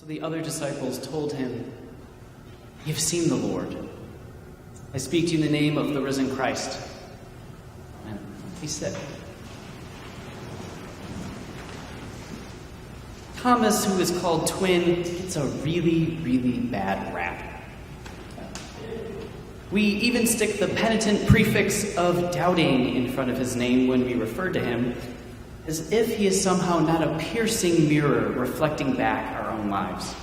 So the other disciples told him, "You've seen the Lord. I speak to you in the name of the risen Christ." And he said, Thomas, who is called Twin, gets a really, really bad rap. We even stick the penitent prefix of doubting in front of his name when we refer to him, as if he is somehow not a piercing mirror reflecting back our own lives.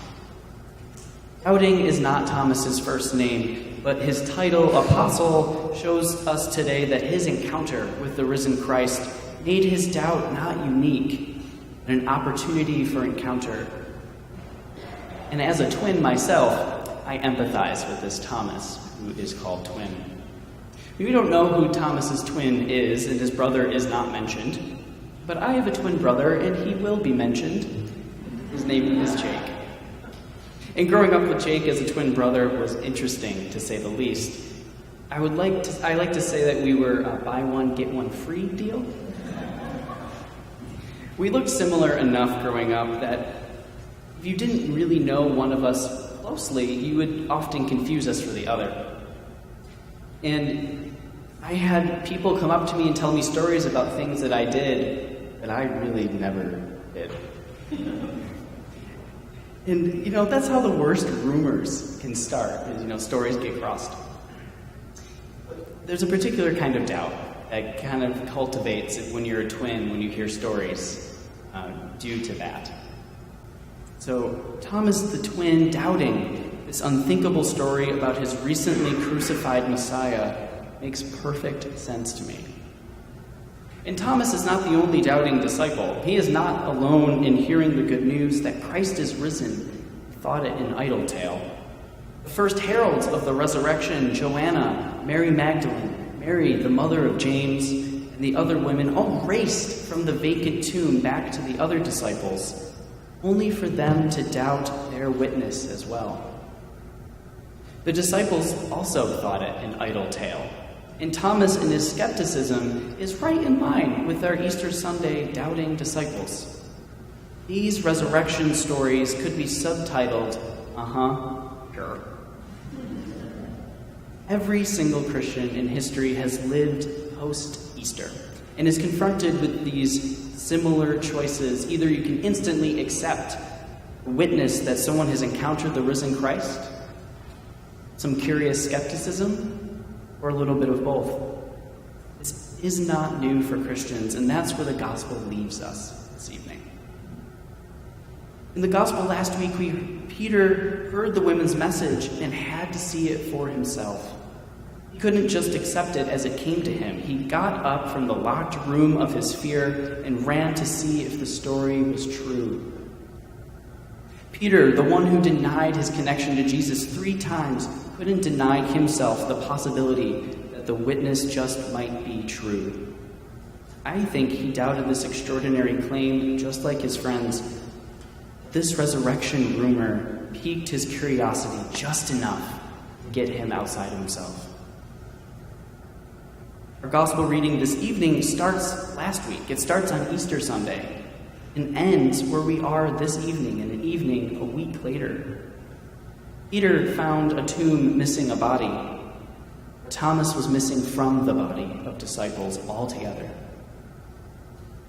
Doubting is not Thomas's first name, but his title, Apostle, shows us today that his encounter with the risen Christ made his doubt not unique, but an opportunity for encounter. And as a twin myself, I empathize with this Thomas, who is called Twin. We don't know who Thomas's twin is, and his brother is not mentioned, but I have a twin brother, and he will be mentioned. His name is Jake. And growing up with Jake as a twin brother was interesting, to say the least. I like to say that we were a buy one, get one free deal. We looked similar enough growing up that if you didn't really know one of us closely, you would often confuse us for the other. And I had people come up to me and tell me stories about things that I did that I really never did. And, that's how the worst rumors can start, is, stories get crossed. There's a particular kind of doubt that kind of cultivates when you're a twin, when you hear stories due to that. So Thomas the twin doubting this unthinkable story about his recently crucified Messiah makes perfect sense to me. And Thomas is not the only doubting disciple. He is not alone in hearing the good news that Christ is risen, thought it an idle tale. The first heralds of the resurrection, Joanna, Mary Magdalene, Mary, the mother of James, and the other women, all raced from the vacant tomb back to the other disciples, only for them to doubt their witness as well. The disciples also thought it an idle tale, and Thomas, in his skepticism, is right in line with our Easter Sunday doubting disciples. These resurrection stories could be subtitled, sure. Every single Christian in history has lived post-Easter and is confronted with these similar choices. Either you can instantly accept the witness that someone has encountered the risen Christ, some curious skepticism, or a little bit of both. This is not new for Christians, and that's where the gospel leaves us this evening. In the gospel last week, Peter heard the women's message and had to see it for himself. He couldn't just accept it as it came to him. He got up from the locked room of his fear and ran to see if the story was true. Peter, the one who denied his connection to Jesus 3 times, couldn't deny himself the possibility that the witness just might be true. I think he doubted this extraordinary claim just like his friends. This resurrection rumor piqued his curiosity just enough to get him outside himself. Our gospel reading this evening starts last week. It starts on Easter Sunday and ends where we are this evening, in an evening a week later. Peter found a tomb missing a body. Thomas was missing from the body of disciples altogether.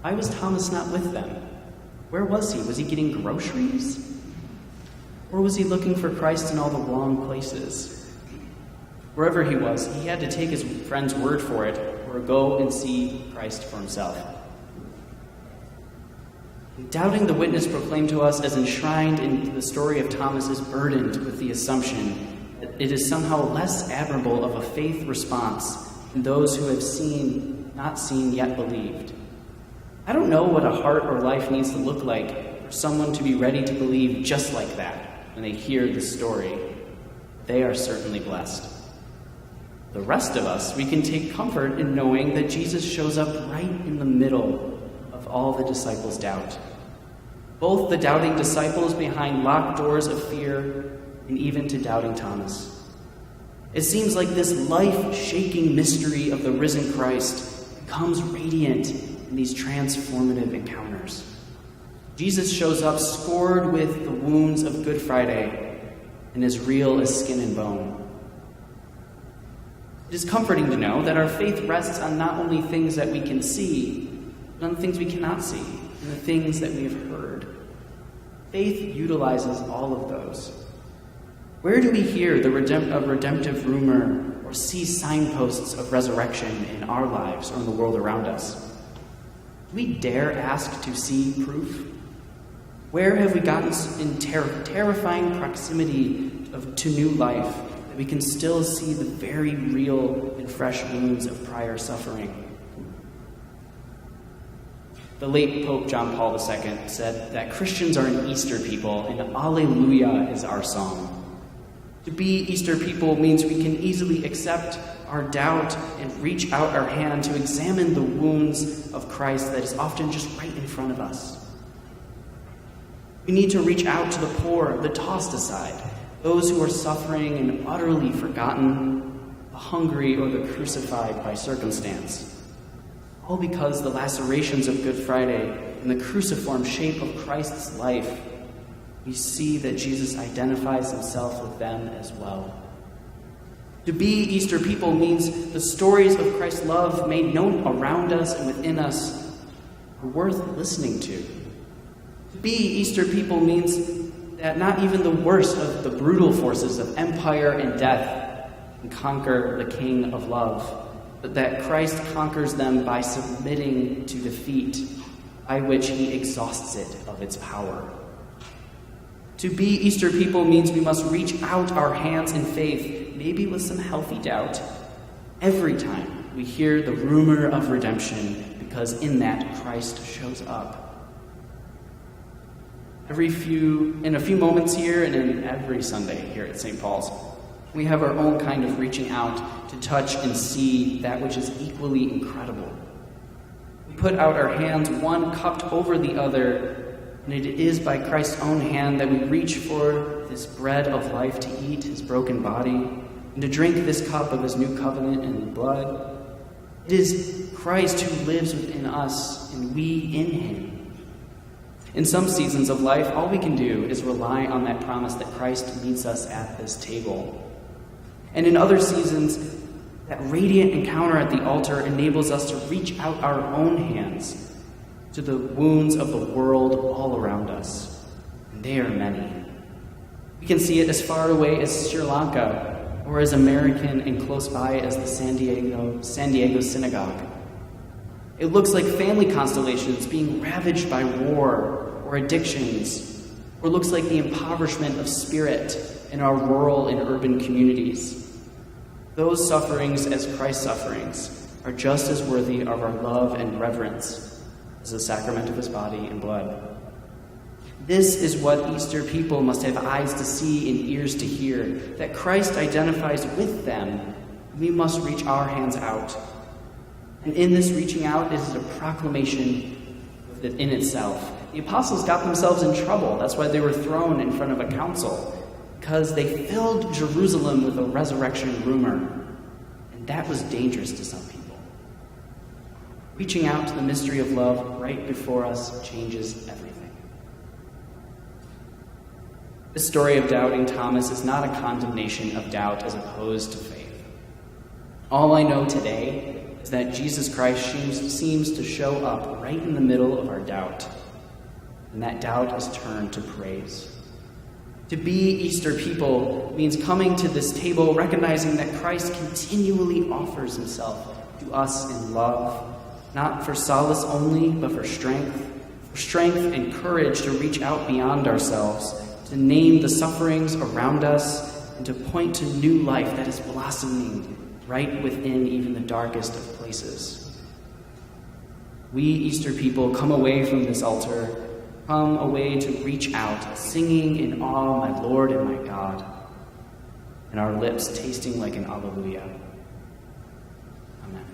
Why was Thomas not with them? Where was he? Was he getting groceries? Or was he looking for Christ in all the wrong places? Wherever he was, he had to take his friend's word for it, or go and see Christ for himself. Doubting the witness proclaimed to us as enshrined in the story of Thomas is burdened with the assumption that it is somehow less admirable of a faith response than those who have seen, not seen, yet believed. I don't know what a heart or life needs to look like for someone to be ready to believe just like that when they hear the story. They are certainly blessed. The rest of us, we can take comfort in knowing that Jesus shows up right in the middle of all the disciples' doubt. Both the doubting disciples behind locked doors of fear, and even to doubting Thomas. It seems like this life-shaking mystery of the risen Christ becomes radiant in these transformative encounters. Jesus shows up scored with the wounds of Good Friday and as real as skin and bone. It is comforting to know that our faith rests on not only things that we can see, but on the things we cannot see, and the things that we have heard. Faith utilizes all of those. Where do we hear a redemptive rumor or see signposts of resurrection in our lives or in the world around us? Do we dare ask to see proof? Where have we gotten in terrifying proximity to new life that we can still see the very real and fresh wounds of prior suffering? The late Pope John Paul II said that Christians are an Easter people, and Alleluia is our song. To be Easter people means we can easily accept our doubt and reach out our hand to examine the wounds of Christ that is often just right in front of us. We need to reach out to the poor, the tossed aside, those who are suffering and utterly forgotten, the hungry or the crucified by circumstance. All because the lacerations of Good Friday and the cruciform shape of Christ's life, we see that Jesus identifies himself with them as well. To be Easter people means the stories of Christ's love made known around us and within us are worth listening to. To be Easter people means that not even the worst of the brutal forces of empire and death can conquer the King of love, but that Christ conquers them by submitting to defeat, by which he exhausts it of its power. To be Easter people means we must reach out our hands in faith, maybe with some healthy doubt, every time we hear the rumor of redemption, because in that Christ shows up. In a few moments here and in every Sunday here at St. Paul's, we have our own kind of reaching out to touch and see that which is equally incredible. We put out our hands, one cupped over the other, and it is by Christ's own hand that we reach for this bread of life to eat his broken body and to drink this cup of his new covenant and blood. It is Christ who lives within us and we in him. In some seasons of life, all we can do is rely on that promise that Christ meets us at this table. And in other seasons, that radiant encounter at the altar enables us to reach out our own hands to the wounds of the world all around us. And they are many. We can see it as far away as Sri Lanka, or as American and close by as the San Diego synagogue. It looks like family constellations being ravaged by war or addictions, or looks like the impoverishment of spirit in our rural and urban communities. Those sufferings, as Christ's sufferings, are just as worthy of our love and reverence as the sacrament of his body and blood. This is what Easter people must have eyes to see and ears to hear, that Christ identifies with them. We must reach our hands out. And in this reaching out, it is a proclamation in itself. The apostles got themselves in trouble. That's why they were thrown in front of a council, because they filled Jerusalem with a resurrection rumor. And that was dangerous to some people. Reaching out to the mystery of love right before us changes everything. The story of doubting Thomas is not a condemnation of doubt as opposed to faith. All I know today is that Jesus Christ seems to show up right in the middle of our doubt, and that doubt is turned to praise. To be Easter people means coming to this table recognizing that Christ continually offers himself to us in love, not for solace only, but for strength and courage to reach out beyond ourselves, to name the sufferings around us, and to point to new life that is blossoming right within even the darkest of places. We Easter people come away from this altar, come away to reach out, singing in awe, my Lord and my God, and our lips tasting like an Alleluia. Amen.